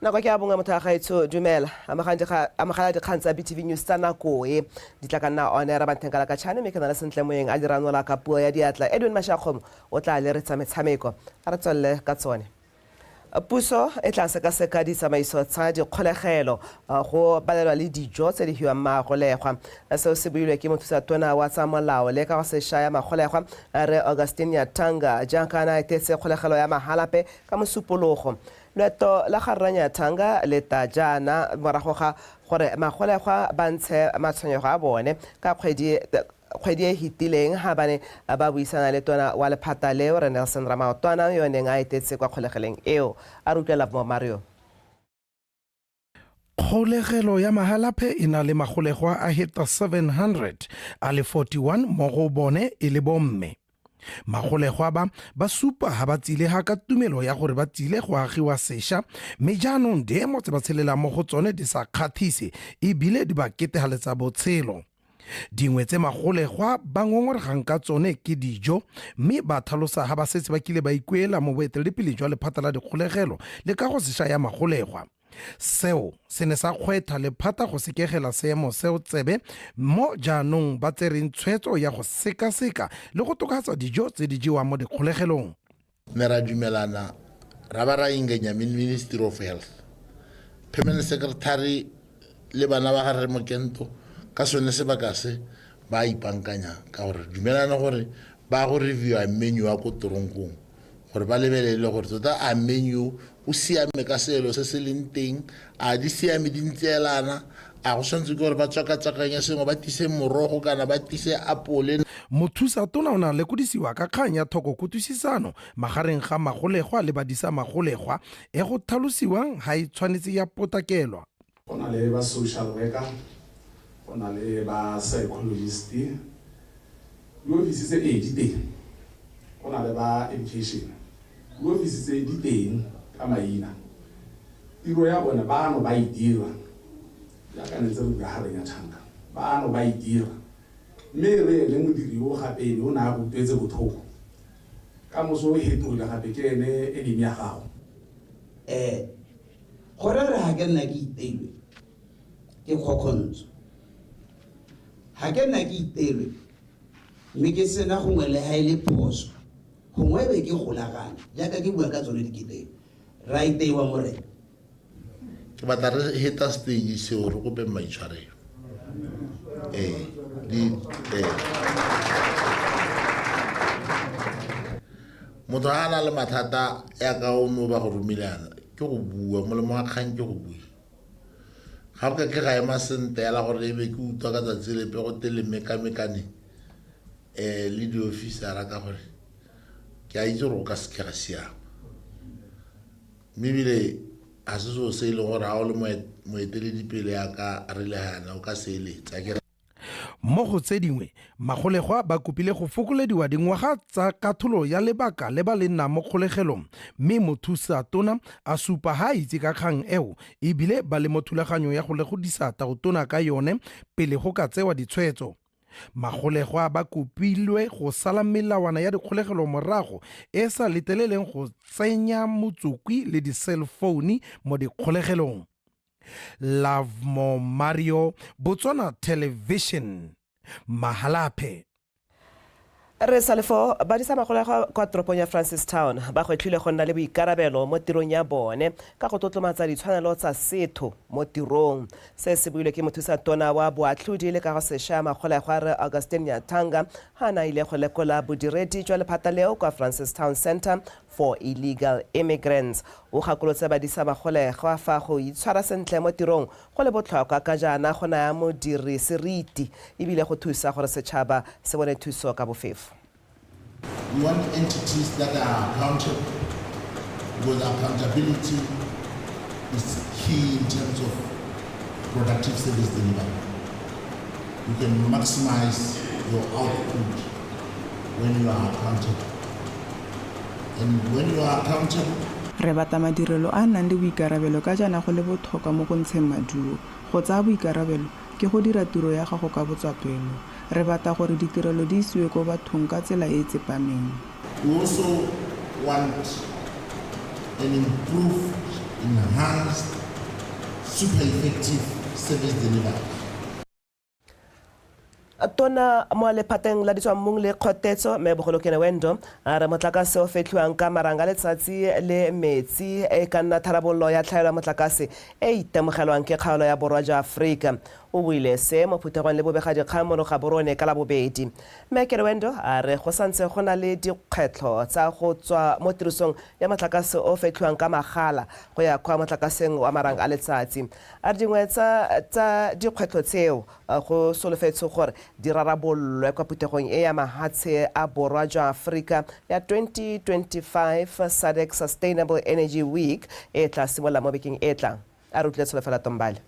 Nako ke a bonga motho a gaetsho dumela amagala dikgang tsa BTV News tsa nako e di tla ka nna one ra banthenkala ka tšhane mme ke na le sentle moeng a diranola ka puo ya diatla Edwin Mashakgomo o tla le retsa metshameko a re tswelle ka tsone. Puso e tla sekaseka ditsamaiso tsa dikgolegelo go balelwa le dijo tse di hiwang magolegwa seo se builwe ke mothusa-tona wa tsa molao le ka go sešwa ya magolegwa re Augustine Nyathanga jaaka na etetse kgolegelo ya mahalape ka mosupologo. Leeto la ga Rra Nyathanga le ta jaana morago ga gore magolegwa ba ntshe matshwenyego a bone ka kgwedi e hitileng ha bane ba buisana le tona wa lephata leo re Nelson Ramaotwana yo neng a etetse kwa kgolegeleng eo a rutlela mo Mario. Kgolegelo ya mahalape e na le magolegwa a heta 700 a le 41 mo go bone e le bomme. Magolegwa ba supa ha ba tsile ha ka tumelo ya gore ba tsile go agiwa sešha mme jaanong demo tse ba tshelela mo go tsone di sa kgathise ebile di ba ketegaletsa botshelo. Dingwe tse magolegwa ba ngongoregang ka tsone ke dijo mme ba tlhalosa ha ba setse ba kile ba ikuela mo boeteledipele jwa lephata la dikgolegelo le ka go sešwa ya magolegwa. Seo se ne sa kgwetha lephata go sekegela seemo seo tsebe mo jaanong ba tsereng tshwetso ya go sekaseka le go tokafatsa dijo tse di jewang mo dikgolegelong. Ne ra dumelana ra ba ra ingenya Ministry of Health, Permanent Secretary le bana ba gare Mokento ka sone sebaka se ba ipankanya ka gore dumelana gore ba go review a menu ya ko toronkong gore ba lebelele gore tota a menu o siame ka selo se se leng teng a di siame di ntseelana a go tshwanetse ke gore ba tswakatsakanya sengwe ba tise morogo kana ba tise apole. Mothusa-tona o na le kodisiwa ka kgang ya thoko kutlwisisano magareng ga magolegwa le badisa magolegwa e go tlhalosiwang ha e tshwanetse ya potakelwa. Go na le ba social worker, go na le ba psychologist, di-office tse di teng, go na le ba education, di-office tse di teng ka maina. Tiro ya bona bano ba e dira jaaka ne ntse re bua ga Rra Nyathanga, bano ba e dira mme re le modiri o gape o na a botetse botlhoko ka moso o hetole gape ke ene enemi ya gago. Gore re ha ke nna ke iteilwe ke kgokgontso, ha ke nna ke iteilwe mme ke sena gongwe le ha e le phoso gongwe be ke golagane jaaka ke bua ka tsone dikiteng ra iteiwa morena. Ke batla re heta stage seo re kope maitshwarelo motho a na le mathata ya ka o mo ba go romilana ke go bua mo le mo akgang ke go bua ga o ka ke ga ema sentela gore e be ke utlwa ka tsatsi lepe go tele mekamekane le di-officera ka gore ke a itse gore o ka se ke ga siama mme ebile ga se seo se e leng gore ga o le moeteledipele ya ka re le gana o ka se eletsa. Mo go tse dingwe magolegwa ba kopile go fokolediwa dingwaga tsa katholo ya lebaka le ba le nna mo kgolegelong mme mothusa-tona a supa ha itse ka kgang eo ebile ba le mo thulaganyo ya go le godisa tagotona ka yone pele go ka tsewa ditshwetso. Magolegwa ba kopilwe go sala melawana ya dikgolegelo morago e sa leteleleng go tsenya motsokwi le di-cell phone mo dikgolegelong. Love Mo Mario, Botswana Television, Mahalape. Re salefo ba disa magolegwa kwa toropong ya Francistown ba gwetlhile go nna le boikarabelo mo tirong ya bone ka go tlotlomatsa ditshwanelo tsa setho mo tirong. Se se builwe ke mothusa-tona wa boatlhodi le ka go sešwa magolegwa re Augustine Nyathanga ha na ile go lekola bodiredi jwa lephata leo kwa Francistown Center for Illegal Immigrants. O gakolotse badisa magolegwa fa go itshwara sentle mo tirong go le botlhokwa ka jaana go naya modiri seriti ebile go thusa gore setšhaba se bone thuso ka bofefo. We want entities that are accountable because accountability is key in terms of productive service delivery. You can maximize your output when you are accountable. And when you are accountable, re bata madirelo a nang le boikarabelo ka jaana go le botlhokwa mo go ntsheng maduo. Go tsaya boikarabelo ke go dira tiro ya gago ka botswapelo. Re bata gore ditirelo di isiwe ko bathong ka tsela e tsepameng. We also want an improved, enhanced enhanced, super effective service delivery. Tona mo lephateng la ditswammung le kgotetso me bogolokene wendo a re motlakase o fetlhiwang ka maranga letsatsi le metsi e ka nna tharabollo ya tlhaelo ya motlakase e itemogelwang ke kgaolo ya borwa jwa Aforika o buile se mo phuthegong le bobegadikgang mo Gaborone ka la bobedi Mekele wendo a re go santse go na le dikgwetlho tsa go tswa mo tirisong ya motlakase o fetlhiwang ka magala go ya kwa motlakaseng wa maranga a letsatsi a dingwe tsa dikgwetlho tseo go solofetse gore di rarabololwe kwa phuthegong e ya mahatshe a borwa jwa Aforika ya 2025 SADC Sustainable Energy Week e tla simolola mo bekeng e tlang a re utlwile Tsholofelo Tombale.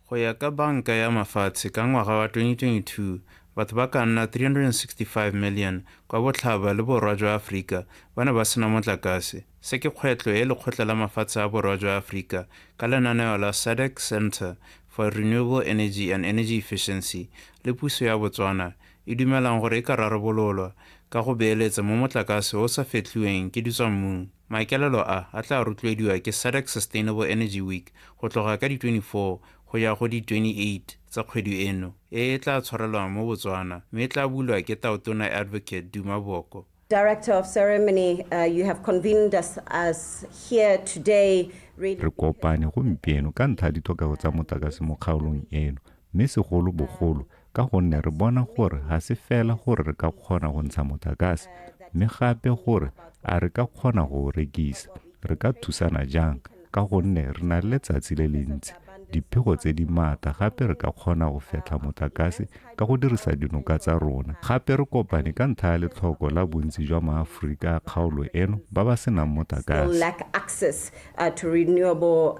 Go ya ka banka ya mafatshe ka ngwaga wa 2022 batho ba ka nna 365 million kwa botlhaba le borwa jwa Aforika ba ne ba sena motlakase se ke kgwetlho e lekgotla la mafatshe a borwa jwa Aforika ka lenaneo la SADC Center for Renewable Energy and Energy Efficiency le puso ya Botswana e dumelang gore e ka rarabololwa ka go beeletsa mo motlakase o sa fetlhiweng ke ditswammung. Maikaelelo a tla rotloediwa ke SADC Sustainable Energy Week go tloga ka di 24 go ya go di 28 tsa kgwedi eno e tla tshwarelwang mo Botswana mme e tla bulwa ke Taotona Advocate Duma Boko. Director of Ceremony, you have convened us as here today. Re kopane gompieno ka ntlha ditlhokego tsa motlakase mo kgaolong eno mme segolo bogolo ka gonne re bona gore ga se fela gore re ka kgona go ntsha motlakase mme gape gore a re ka kgona go rekisa re ka thusana jang ka gonne re na le letsatsi le le ntsi diphego tse di maatla gape re ka kgona go fetla motlakase ka go dirisa dinoka tsa rona gape re kopane ka ntlha ya letlhoko la bontsi jwa maAforika a kgaolo eno ba ba senang motlakase. Lack access to renewable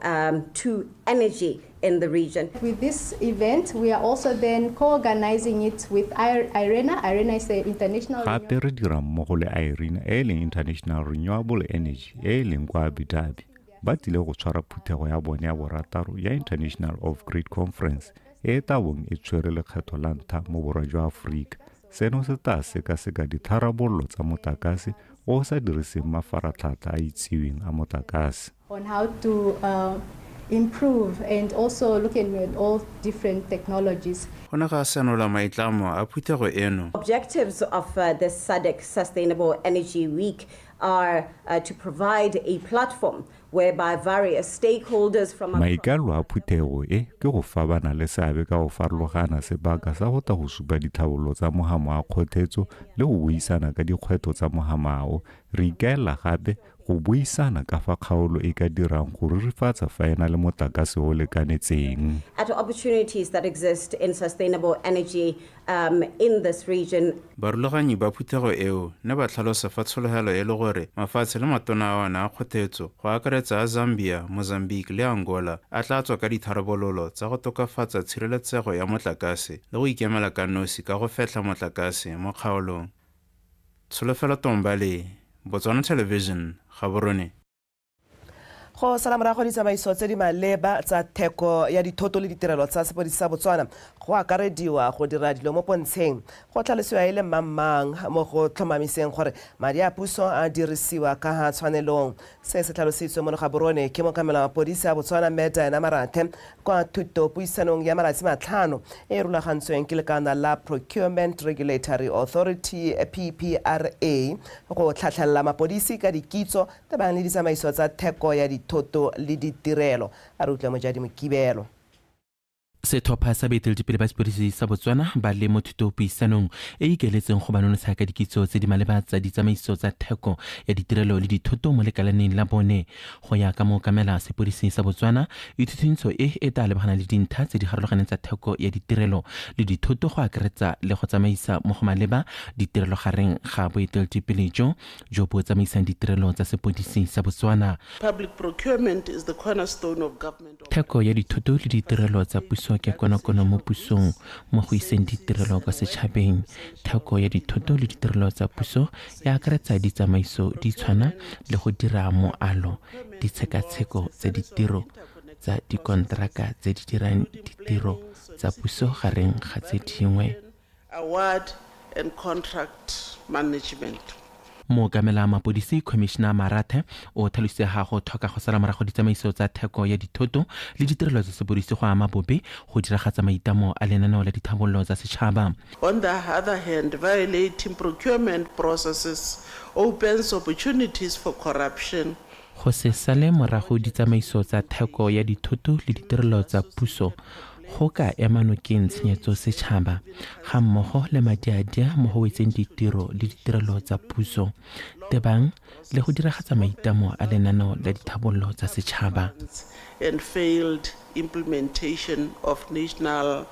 to energy in the region. With this event, we are also then co-organizing it with IRENA. IRENA is the international. Gape re dira mmogo le IRENA e leng International Renewable Energy e leng kwa Abu Dhabi. Ba tlile go tshwara phuthego ya bone ya borataro ya International Off-Grid Conference e tabong e tshwere lekgetho la ntlha mo borwa jwa Aforika. Seno se tla sekaseka ditharabololo tsa motlakase o sa diriseng mafaratlhatlha a itseweng a motlakase. On how to improve and also looking at all different technologies. Gona ga senola maitlamo a phuthego eno. Objectives of the SADC Sustainable Energy Week are to provide a platform whereby various stakeholders from maikalo a phuthego e ke go fa bana le seabe ka go farologana sebaka sa go ta go supa dithabololo tsa mogamo a kgotetso le go buisana ka dikgwetlho tsa mogamao re ikaela gape go buisana ka fa kgaolo e ka dirang go rurifatsa fa ena le motlakase o lekanetseng. At opportunities that exist in sustainable energy in this region. Barulaganyi ba phuthego eo ne ba tlhalosa fa tshologelo e le gore mafatshe le matona a ona a kgotetso go akaretsa a Zambia, Mozambique le Angola a tla tswa ka ditharabololo tsa go tokafatsa tshireletsego ya motlakase le go ikemela ka nosi ka go fetla motlakase mo kgaolong. Tsholofelo Tombale, Botswana Television, Gaborone. Go sala morago ditsamaiso tse di maleba tsa theko ya dithoto le ditirelo tsa sepodisi sa Botswana go akarediwa go dira dilo mo pontsheng go tlhalosiwa e le mang mo go tlhomamiseng gore madi a puso a dirisiwa ka ga tshwanelong se se tlhalositswe mo Gaborone ke mokamela wa mapodisi a Botswana Meda Namarate kwa thuto puisanong ya malatsi matlhano e rulagantsweng ke lekana la Procurement Regulatory Authority PPRA go tlhatlhella mapodisi ka dikitso tse bang le ditsamaiso tsa theko ya dithoto le ditirelo a re utlwa Mojadi Mokibelo. Setlhopha sa baeteledipele ba sepodisi sa Botswana ba le mo thutopuisanong e ikeletseng go ba nonotsha ka dikitso tse di maleba tsa ditsamaiso tsa theko ya ditirelo le dithoto mo lekalaneng la bone go ya ka mookamela sepodisi sa Botswana ithutintso e tla lebagana le dintlha tse di garologaneng tsa theko ya ditirelo le dithoto go akaretsa le go tsamaisa mo go maleba ditirelo gareng ga boeteledipele jo bo tsamaisang ditirelo tsa sepodisi sa Botswana. Public procurement is the cornerstone of government. Theko ya dithoto le ditirelo tsa puso ke konokono mo pusong mo go iseng ditirelo kwa setšhabeng. Theko ya dithoto le ditirelo tsa puso e akaretsa ditsamaiso di tshwana le go dira moalo ditshekatsheko tsa ditiro tsa dikontraka tse di dirang ditiro tsa puso gareng ga tse dingwe. Award and contract management. mookamela mapodisi commissioner Marathe o tlhalositse go tlhoka go sala morago ditsamaiso tsa theko ya dithoto le ditirelo tsa sepodisi go ama bobe go diragatsa maitamo a lenaneo la dithabololo tsa setšhaba. On the other hand, violating procurement processes opens opportunities for corruption. Go se sale morago ditsamaiso tsa theko ya dithoto le ditirelo tsa puso go ka ema nokeng tshenyetso setšhaba ga mmogo le madiadia mo go wetseng ditiro le ditirelo tsa puso tebang le go diragatsa maitamo a lenaneo la dithabololo tsa setšhaba and failed implementation of national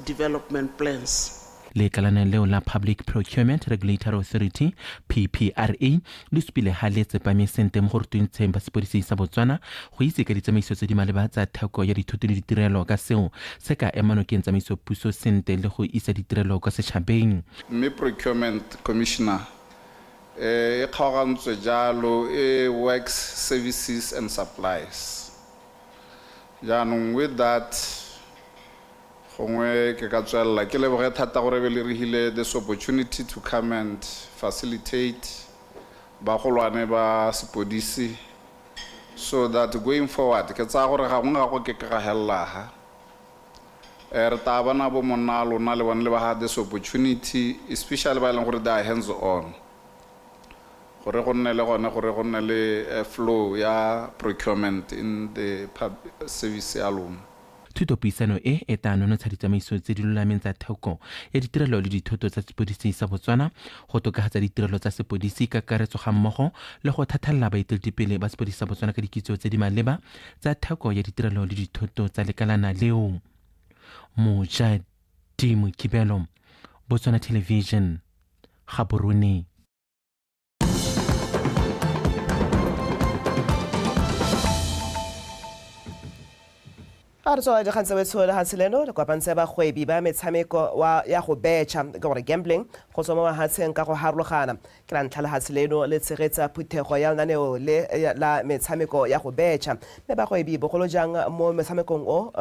development plans. lekalana leo la Public Procurement Regulatory Authority PPRA le supile ha le tsepame sente mo go rutweng ba sepodisi sa Botswana go itse ka ditsamaiso tse di maleba tsa theko ya dithoto le ditirelo ka seo se ka emano ke tsamaiso puso sente le go isa ditirelo ka setšhabeng. Me procurement commissioner e kgaogantswe jalo e works services and supplies. Jaanong with that gongwe ke ka tswella ke leboge thata gore be le rehile this opportunity to come and facilitate bagolwane ba sepodisi so that going forward ke tsa gore ga ngwa go ke ka hella re ta bana bo monna lona le bana le ba this opportunity especially ba leng gore they are hands on gore go nne le gone gore go nne le flow ya procurement in the service alone. Thutopuisano e ta nonotsha ditsamaiso tse di lulameng tsa theko ya ditirelo le dithoto tsa sepodisi sa Botswana go tokagatsa ditirelo tsa sepodisi ka karetso ga mmogo le go thathalela baeteledipele ba sepodisi sa Botswana ka dikitso tse di maleba tsa theko ya ditirelo le dithoto tsa lekalana leo. Mojadi Mokibelo, Botswana Television, Gaborone. Re tsoa di kgantse wetshola ha seleno le kopantse ba kgwebi ba metshameko ya go betcha gore gambling go tsoma wa hatsheng ka go harologana ke la ntlha le ha seleno le tshegetsa phuthego ya lenaneo le la metshameko ya go betcha me ba kgwebi bogolo jang mo metshamekong o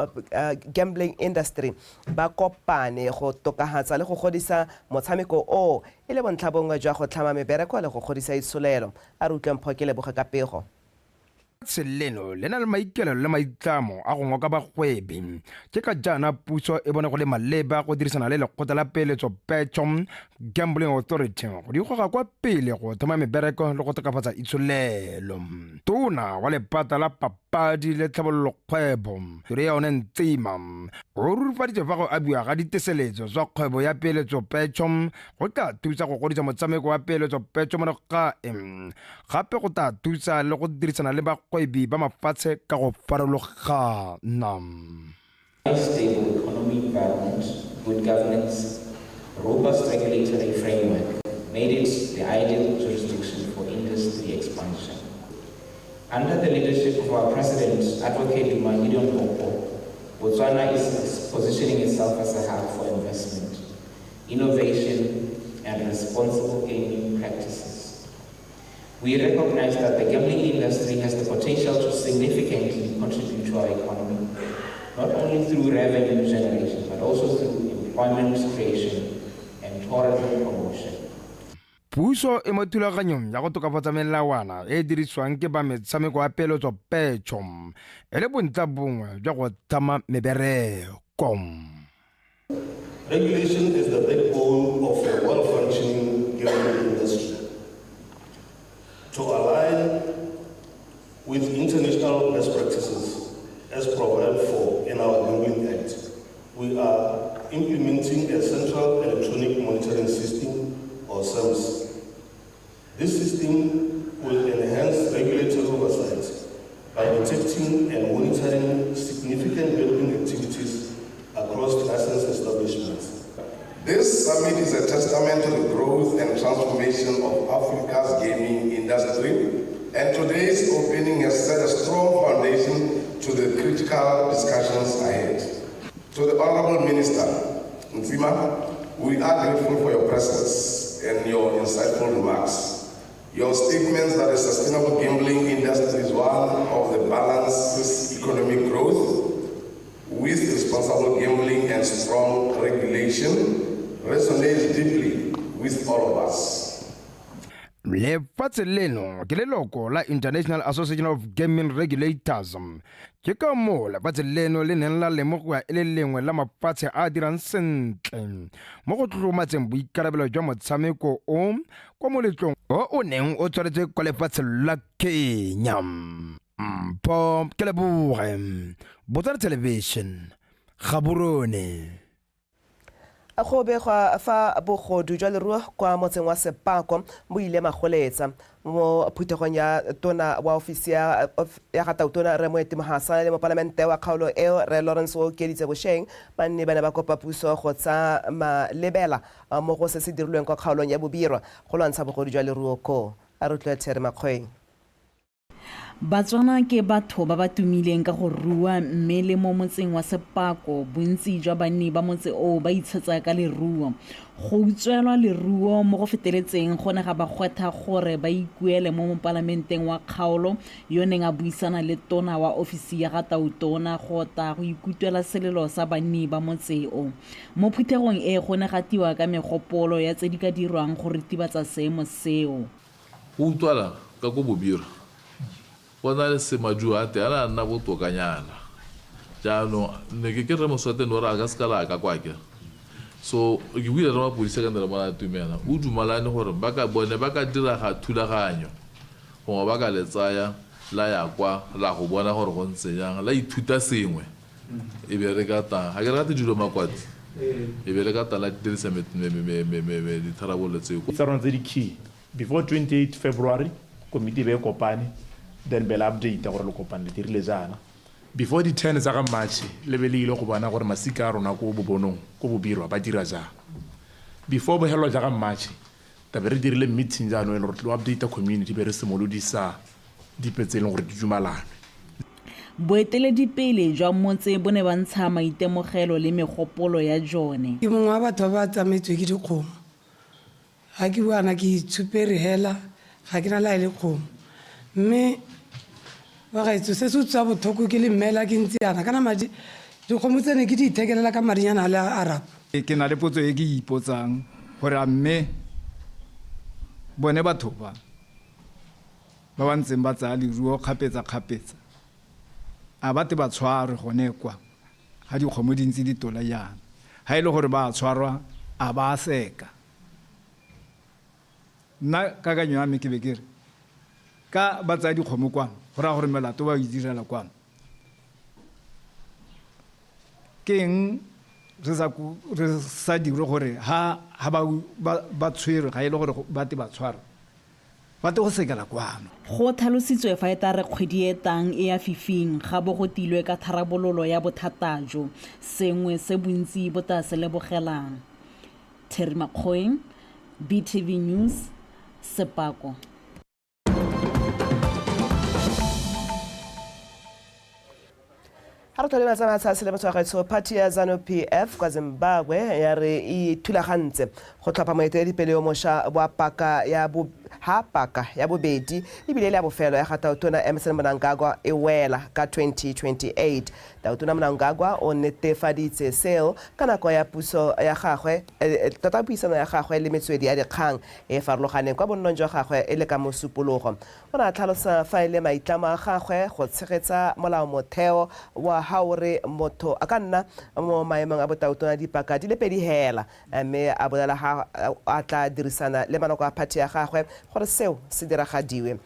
gambling industry ba kopane go tokahatsa le go godisa motshameko o e le bontlhabongwe jwa go tlhama mebereko le go godisa itsolelo a re utlweng phokele boga ka pego. Seleno le na le maikelelo le maitlamo a go ngoka bagwebi ke ka jana puso e bone go le maleba go dirisana le lekgotla la peeletso Betcha Gambling Authority go di goga kwa pele go thoma mebereko le go tokafatsa itsolelo. Tona wa lepata la papadi le tlhabololo kgwebo re ya one Ntsima o rurufaditse fa go abiwa ga diteseletso tsa kgwebo ya peeletso Betcha go tla thusa go godisa motshameko wa peeletso Betcha mo ga gape go tla thusa le go dirisana le bagwebi ba mafatshe ka go farologana. Stable economic environment, good governance, robust regulatory framework made it the ideal jurisdiction for industry expansion. Under the leadership of our President, Advocate Gideon Mokgwa, Botswana is positioning itself as a hub for investment, innovation, and responsible gaming practices. We recognize that the gambling industry has the potential to significantly contribute to our economy, not only through revenue generation, but also through employment creation and tourism promotion. Puso e mo thulaganyong ya go tokafatsa melawana e dirisiwang ke ba metshameko ya peeletso Betcha e le bontlhabongwe jwa go thama mebereko. Regulation is the backbone of a well-functioning gambling industry. To align with international best practices as provided for in our Gambling Act, we are implementing a central electronic monitoring system or SEMS. This system will enhance regulatory oversight by detecting and monitoring significant gambling activities across licensed establishments. This summit is a testament to the growth and transformation of Africa's gaming industry, and today's opening has set a strong foundation to the critical discussions ahead. To the Honorable Minister Ntsima, we are grateful for your presence and your insightful remarks. Your statements that the sustainable gambling industry is one of the balances economic growth with responsible gambling and strong regulation resonates deeply with all of us. lefatshe leno ke leloko la International Association of Gaming Regulators ke ka mo lefatshe leno le neng la lemogwa e le lengwe la mafatshe a dirang sentle mo go tlhomatseng boikarabelo jwa motshameko o kwa moletlong o neng o tshwaretswe kwa lefatshe la Kenya. Mpo ke leboge Botswana Television Gaborone. Go begwa fa bogodu jwa leruo kwa motseng wa Sepako mo ile magoletsa mo phuthegong ya tona wa ofisi ya ga Tautona re mo etimahasa le mo parlamente wa kgaolo eo re Lawrence o keditse bosheng ba nne bana ba kopa puso go tsa malebela mo go se se dirilweng kwa kgaolong ya bobirwa go lwantsha bogodu jwa leruo ko a rutlwa Theri Makgweng. Batswana ke batho ba ba tumileng ka go rua mme le mo motseng wa Sepako bontsi jwa banni ba motse o ba itshetsa ka leruo. Go utswelwa leruo mo go feteletseng go ne ga ba gwetha gore ba ikuele mo parlamenteng wa kgaolo yo neng a buisana le tona wa ofisi ya ga Tautona go ta go ikutela selelo sa banni ba motse o. Mo phuthegong e go ne ga tiwa ka megopolo ya tse di ka dirwang go ritibatsa seemo seo. Go utlwala ka go bobira bona le semaju ate ana nna botokanyana jaanong ne ke re moswate no ra ka skala ka kwake so ke buile re mapodisa ka ndela bona tumela o dumalane gore ba ka bone ba ka dira ga thulaganyo go ba ka letsaya la ya kwa la go bona gore go ntse jang la ithuta sengwe e be re ka ta ga ke rate dilo makwati e be re ka ta la dirisa me ditharabolo tseo tsa rona tse di key before 28 February committee be kopane then be la update gore le kopane le dirile jana before di 10 tsa ga March le be le ile go bona gore masika a rona go bobonong go bobirwa ba dira jang before bo hello ja ga March ta be re dirile meeting jana le re update community be re simolodisa dipetseng gore di jumalane. Boeteledipele jwa motse bo ne ba ntsha maitemogelo le megopolo ya jone. Ke mongwe wa batho ba tsametswe ke dikgomo ga ke buana ke itshupere hela ga ke na la ile kgomo mme wa gaetso se se tswa bothoko ke le mmela ke ntse yana kana madi dikgomo tsene ke di ithekelela ka marinyana a le Arab. Ke na le potso e ke ipotsang gore a mme bone batho ba ntseng ba tsaya leruo kgapetsa a bate ba tshwarwe gone kwa ga dikgomo di ntse di tola yana ga e le gore ba tshwarwa a ba seka nna kakanyo ya me ke be ke re ka ba tsaya dikgomo kwano go raya gore melato ba idirela kwano ke eng re sa dire gore ha ba tshwere ga e le gore bate ba tshwara bate go sekela kwano. Go tlhalositswe fa eta re kgwedi e tang e ya fifing ga bo go tilwe ka tharabololo ya bothata jo sengwe se bontsi bo ta se lebogelang. Theri Makgweng, BTV News, Sepako. Ha re tlhole matsamaya se le motswagaetso party ya ZANU-PF kwa Zimbabwe ya re e thulagantse go tlhopha moeteledipele yo mošwa wa paka ya bobedi ebile le ya bofelo ya ga Tautona Emmerson Mnangagwa e wela ka 2028. Tautona Mnangagwa o netefaditse seo ka nako ya puso ya gagwe tota puisano ya gagwe le metswedi ya dikgang e farologaneng kwa bonnong jwa gagwe e le ka mosupologo. O ne a tlhalosa fa e le maitlamo a gagwe go tshegetsa molao motheo wa haore motho a ka nna mo maemong a botautona dipaka di le pedi hela mme a bolela a tla dirisana le manoko a party ya gagwe gore seo se diragadiwe.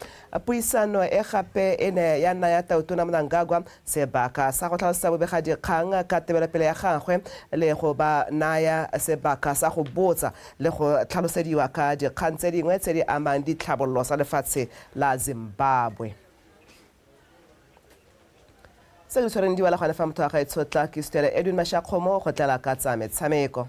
Puisano e gape e ne ya nna ya Tautona Mnangagwa sebaka sa go tlhalosa bobegakgang ka tebelopele ya gagwe le go ba naya sebaka sa go botsa le go tlhalosediwa ka dikgang tse dingwe tse di amang ditlhabololo sa lefatshe la Zimbabwe. Se le tshwareng di wala gone fa motho wa gaetsho tla ke Stella Edwin Mashakgomo go tlela ka tsa metshameko.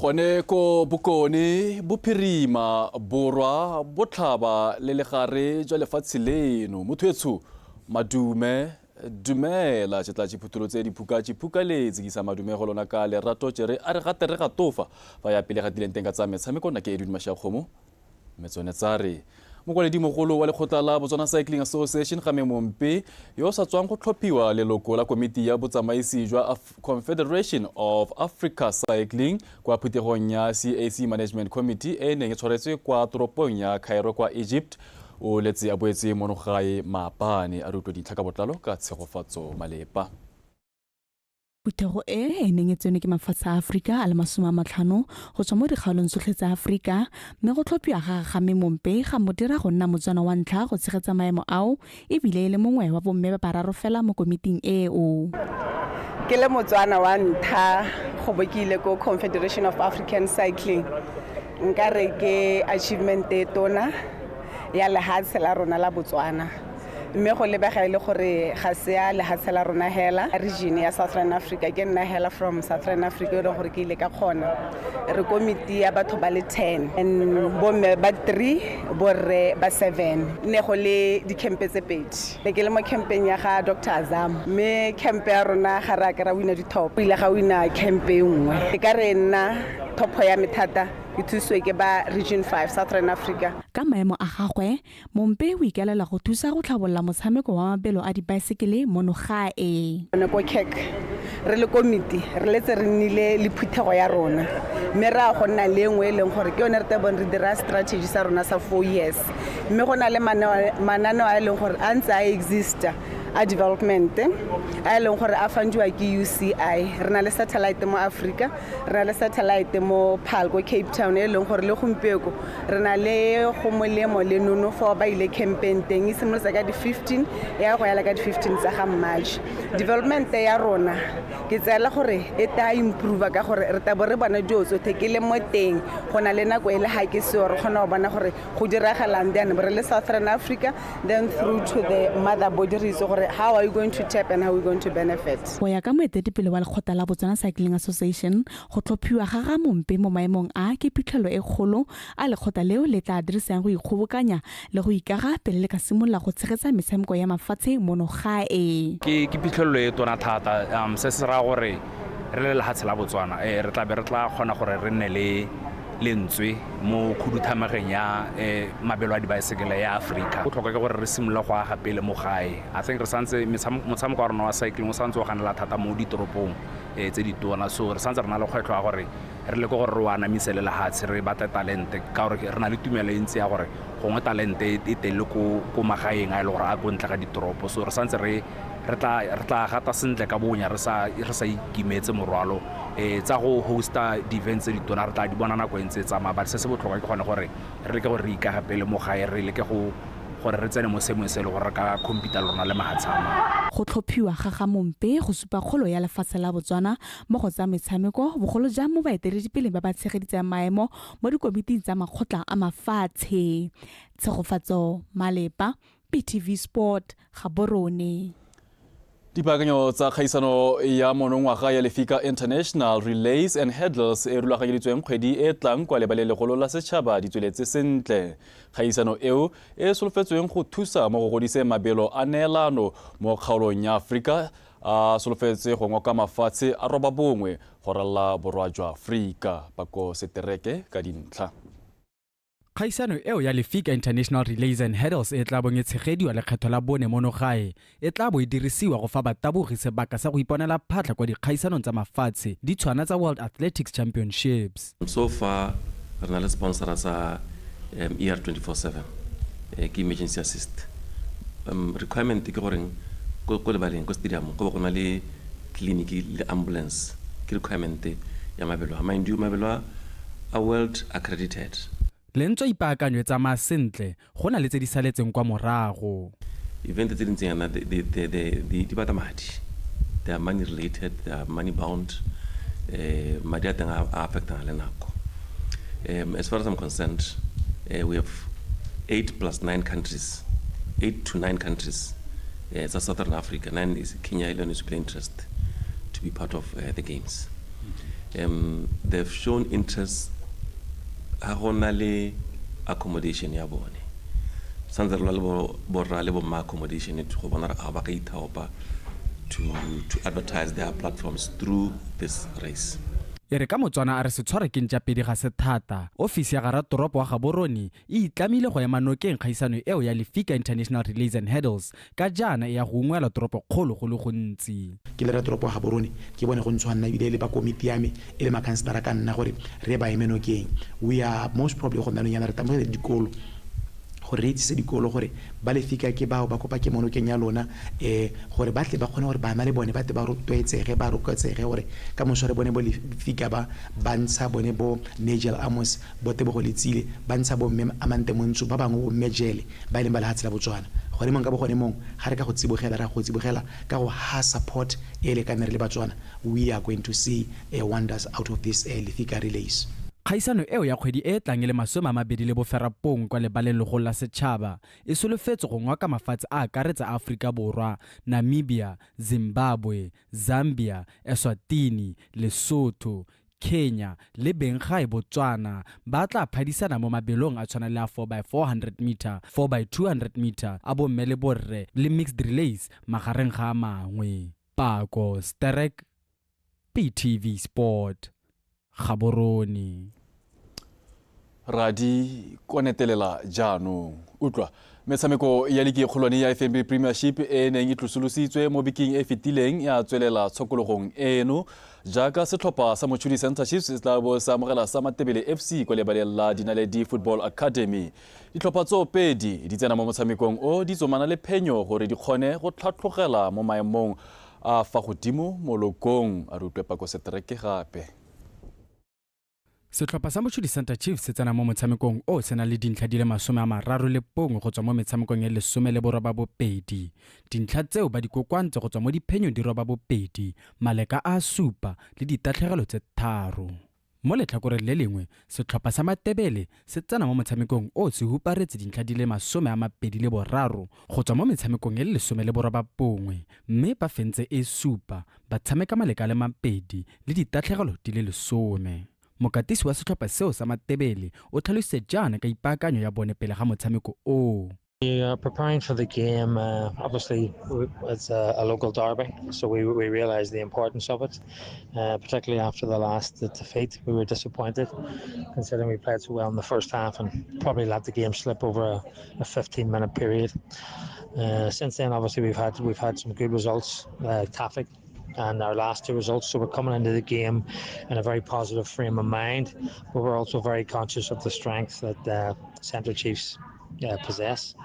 gone ko bokone bophirima borwa botlhaba le legare jwa lefatshe leno motho madume dumela tsetla tshiphutulo tse diphuka tshiphukaletse ke sa madume go lona ka lerato tsere a re gate re gatofa ba ya pele ga dileng teng ka tsa metshameko nna ke Edwin Mashakgomo metsone tsare mokwaledi-mogolo wa lekgotla la Botswana Cycling Association Kgame Mompe yo sa tswang go tlhophiwa leloko la komiti ya botsamaisi jwa Confederation of Africa Cycling kwa phuthegong ya CAC Management Committee e neng e tshwaretswe kwa toropong ya Cairo kwa Egypt. O letse a boetse mono gae maapane a rutwa ditlha ka botlalo ka tshegofatso Malepa. Phuthego e neng e tsene ke mafatshe a Afrika a le 50 go tswa mo dikgaolong tsotlhe tsa Afrika mme go tlhophiwa ga Kgame Mompe ga mo dira go nna Motswana wa ntlha go tshegetsa maemo ao e bile le mongwe wa bomme ba bararo fela mo komiting eo. Ke le Motswana wa ntlha go bokile ko Confederation of African Cycling nka re ke achievement e tona ya lehatshe la rona la Botswana mme go lebega ile gore ga se ya lehatshe la rona hela region ya Southern Africa ke nna hela from Southern Africa re gore ke ile ka khona re komiti ya batho ba le 10 and bomme ba 3 borre ba 7 ne go le di campe tse pedi le ke le mo campaign ya ga Dr Azam mme camp ya rona ga ra ka ra wina di top ile ga wina campaign nngwe ka re nna top ya methata ke thuswe ke ba region 5 Southern Africa. Ka maemo a gagwe Mompe o ikalela go thusa go tlhabolola motshameko wa mabelo a dibaesekele mono gae. Ne ko kek re le komiti re letse re nnile le phuthego ya rona mme ra go nna le engwe leng gore ke yone re tabone re dira strategy sa rona sa 4 years mme go na le mananeo a leng gore a ntse a exista a development a leng gore a fandiwa ke UCI re na le satellite mo Africa re na le satellite mo Paarl ko Cape Town e leng gore le gompieko re na le go molemo le nono for ba ile campaign teng e simolosa ka di 15 ya go ya la ka di 15 tsa ga March development ya rona ke tsela gore e ta improve ka gore re ta bo re bona jotso thekele mo teng go na le nako ile ha ke se re gona go bona gore go diragalang then re le Southern Africa then through to the mother body re itse gore how are you going to tap and how are we going to benefit. Go ya ka moeteledipele wa lekgotla la Botswana Cycling Association go tlhophiwa ga Kgame Mompe mo maemong a ke phitlhelo e kgolo a lekgotla leo le tla dirisang go ikgobokanya le go ikaga pele le ka simolla go tshegetsa metshameko ya mafatshe mono gae. Ke phitlhelo e tona thata se se ra gore re le lehatshe la Botswana re tla kgona gore re nne le lentswe mo khuduthamageng ya mabelo a dibaesekele ya Afrika. Go tlhoka ke gore re simolla go aga pele mo gae. I think re santse motshameko wa rona wa cycling o santse o ganela thata mo ditoropong tse di tona so re santse re na le kgwetlho ya gore re le go gore re wa namise le lehatshe re batla talente ka gore re na le tumelo e ntsi ya gore gongwe talente e tele ko magaeng a ile gore a go ntla ka ditoropo so re santse re tla gata sentle ka bonya re sa ikimetse morwalo tsa go hosta di-events di tona re tla di bona nako e ntse tsamaya but se se botlhokwa ke gone gore re leke gore re ikaga pele mo gae re leke gore re tsene mo semong se le gore re ka compete le rona le mahatshama. Go tlhophiwa ga Kgame Mompe go supa kgolo ya lefatshe la Botswana mo go tsa metshameko bogolo jang mo baeteledipele ba ba tshegeditseng maemo mo dikomiting tsa makgotla a mafatshe. Tshegofatso Malepa, PTV Sport, Gaborone. Dipaakanyo tsa kgaisano ya monongwaga ya Lefika International Relays and Hurdles e rulaganyeditsweng kgwedi e tlang kwa lebalelego la setšhaba di tsweletse sentle. Kgaisano eo e solofetsweng go thusa mo go godise mabelo a neelano mo kgaolong ya Afrika a solofetse go ngoka mafatshe a roba bongwe go ralla borwa jwa Afrika. Pako Setereke ka dintlha. Kgaisano eo ya Lefika International Relays and Hurdles e tla bong e tshegediwa lekgetho la bone mono gae e tla bo e dirisiwa go fa batabogi sebaka sa go iponela phatlha kwa dikgaisanong tsa mafatshe di tshwana tsa World Athletics Championships. So far re na le sponsor sa ER 24/7 ke emergency assist requirement ke gore go lebaleng go stadium go bona le clinic le ambulance ke requirement ya mabelo a mind you mabelo a world accredited. Lentswe ipaakanyo e tsamaya sentle go na le tse di saletseng kwa morago. Event tse dintseng yana di bata madi. They are money related, they are money bound. Madi a teng a affectang le nako. As far as I'm concerned, we have 8 + 9 countries, 8 to 9 countries. It's Southern Africa, 9 is Kenya, alone is play interest to be part of the games. They've shown interest ha gona le accommodation ya bone sanza le borra le bo ma accommodation go bona ga ba ka ithaopa to advertise their platforms through this race. e re ka Motswana a re se tshwara ke ntšapedi ga se thata. Ofisi ya garatoropo wa Gaborone e itlamile go ema nokeng kgaisano eo ya Lefika International Relays and Hurdles ka jaana e ya go ungwela toropo kgolo go le gontsi. Ke le ratoropo wa Gaborone ke bone go ntshwana ebile le ba komiti ya me e le makansela ka nna gore re ba eme nokeng. We are most probably go nna nyana re tamogele dikolo gore re itsise dikolo gore ba Lefika ke bao ba kopa ke monokeng ya lona gore ba tle ba kgone gore bana le bone ba te ba rotwetsege ba rokotsege gore ka moso re bone bo Lefika ba ntsha bone bo Nigel Amos bo te bo go letsile ba ntsha bo mme Amante Montsu ba bangwe bo Mmejele ba ile ba lehatsela Botswana gore mong ka bo gone mong ga re ka go tsibogela ra go tsibogela ka go ha support e le ka nne re le Batswana. We are going to see wonders out of this Lefika relays. Kgaisano eo ya kgwedi e tlang le 20 Ferapong kwa lebaleng le go la setšhaba e solofetse go ngwaka mafatshe a akaretsa Afrika Borwa, Namibia, Zimbabwe, Zambia, Eswatini, Lesotho, Kenya le Bengai Botswana ba tla phadisana mo mabelong a tshwana le a 4x400 meter, 4x200 meter a bomme le borre le mixed relays magareng ga a mangwe. Pako Sterek, PTV Sport. Gaborone. Radi konetelela jaanong utlwa metshameko ya ligi kgolwane ya FNB Premiership e neng e tlosolositswe mo biking e fetileng ya tswelela tshokologong eno jaaka setlhopha sa Mochudi Center Chiefs se tla bo sa amogela sa Matebele FC kwa lebaleng la Dinaledi Football Academy. Ditlhopha tsoopedi di tsena mo motshamekong o di tsomana le phenyo gore di kgone go tlhatlhogela mo maemong a fa godimo mo lokong a re utlwe Pako Setereke gape. Setlhopha sa Mochudi Center Chiefs se tsena mo motshamekong o sena le dintlha di le 31 go tswa mo metshamekong ya 12. Dintlha tseo ba di kokwantse go tswa mo diphenyong di roba 2, maleka a 7 le ditatlhegelo tse 3. Mo letlhakoreng le lengwe setlhopha sa Matebele se tsena mo motshamekong o se huparetse dintlha di le 23 go tswa mo metshamekong ya 11, mme ba fentse e 7 ba tshameka maleka le 2 le ditatlhegelo di le 10. Mokatisi wa setlhopha seo sa Matebele o tlhalositse jaana ka ipaakanyo ya bone pele ga motshameko o. We are preparing for the game. Obviously, it's a local derby, so we realize the importance of it, particularly after the last defeat. We were disappointed, considering we played so well in the first half and probably let the game slip over a 15-minute period. Since then, obviously, we've had some good results, Tafik and our last 2 results, so we're coming into the game in a very positive frame of mind, but we're also very conscious of the strength that Centre Chiefs possess.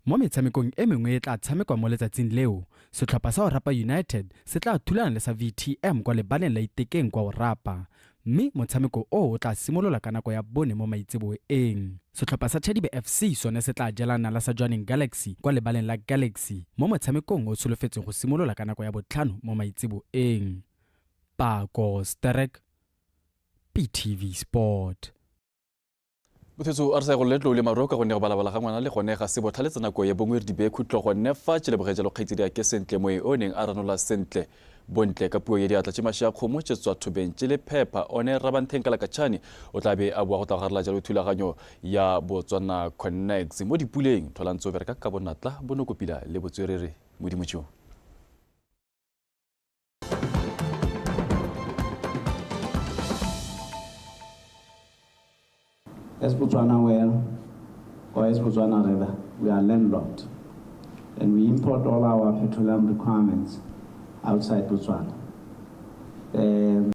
Mo metshamekong e mengwe e tla tshamekwa mo letsatsing leo setlhopha sa Orapa United se tla thulana le sa VTM kwa lebaleng la Itekeng kwa Orapa, mme motshameko o tla simolola ka nako ya bone mo maitseboeng. Setlhopha sa Chadibe FC sone se tla jelana la sa Joining Galaxy kwa lebaleng la Galaxy mo motshamekong o solofetseng go simolola ka nako ya 5 mo maitseboeng. Pako Sterek, PTV Sport. Bothetso a re sa go letlo le maroka go ne go balabala ga ngwana le gone ga se botlhaletsa nako ya bongwe re dibe khutlo go nefa tšele bogejalo kgaitsedi ya ke sentle moe o neng a ranola sentle bontle ka puo ya diatla tše mašea kgomo tše tswa thobeng tše le phepa one Rabantheng Kalakatšhane o tla be a boa go tlagarela jalo thulaganyo ya Botswana Connects mo dipuleng tholantsho bereka ka bonatla bonokopila le botswerere modimotšong. As Botswana well, or as Botswana River, we are landlocked and we import all our petroleum requirements outside Botswana.